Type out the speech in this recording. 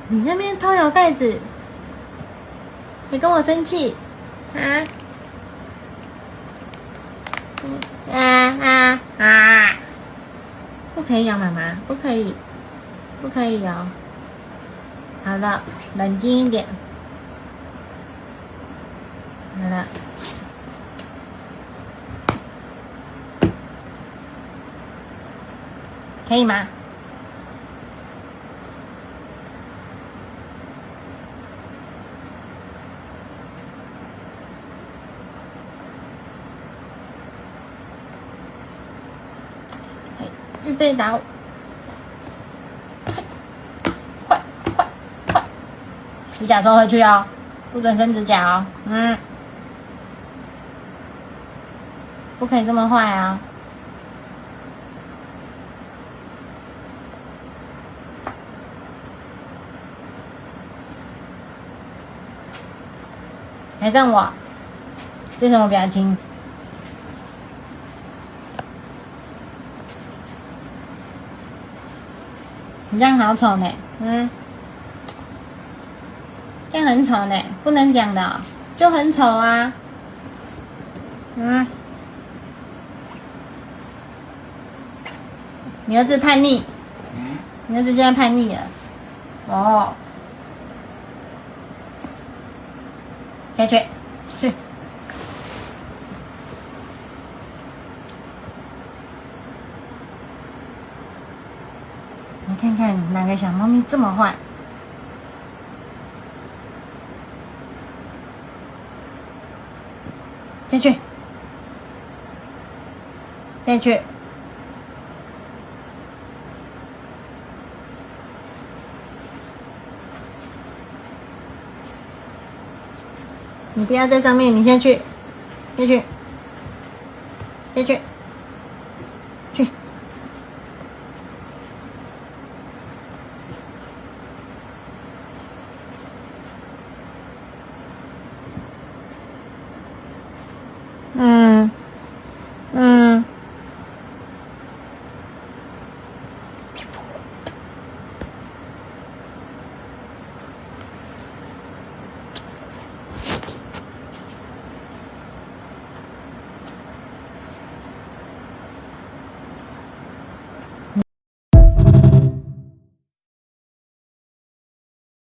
你那边偷咬盖子，你跟我生气啊？不可以咬妈妈，不可以，不可以咬。好了，冷静一点。好了，可以吗？预备打我！快！指甲收回去哦，不准伸指甲哦。不可以这么坏啊！还瞪我，这什么表情？你这样好丑呢，这样很丑呢，不能讲的，就很丑啊，你儿子叛逆，你儿子现在叛逆了，哦，下去，去。你看看哪个小猫咪这么坏？下去，下去。你不要在上面，你先去，下去，下去。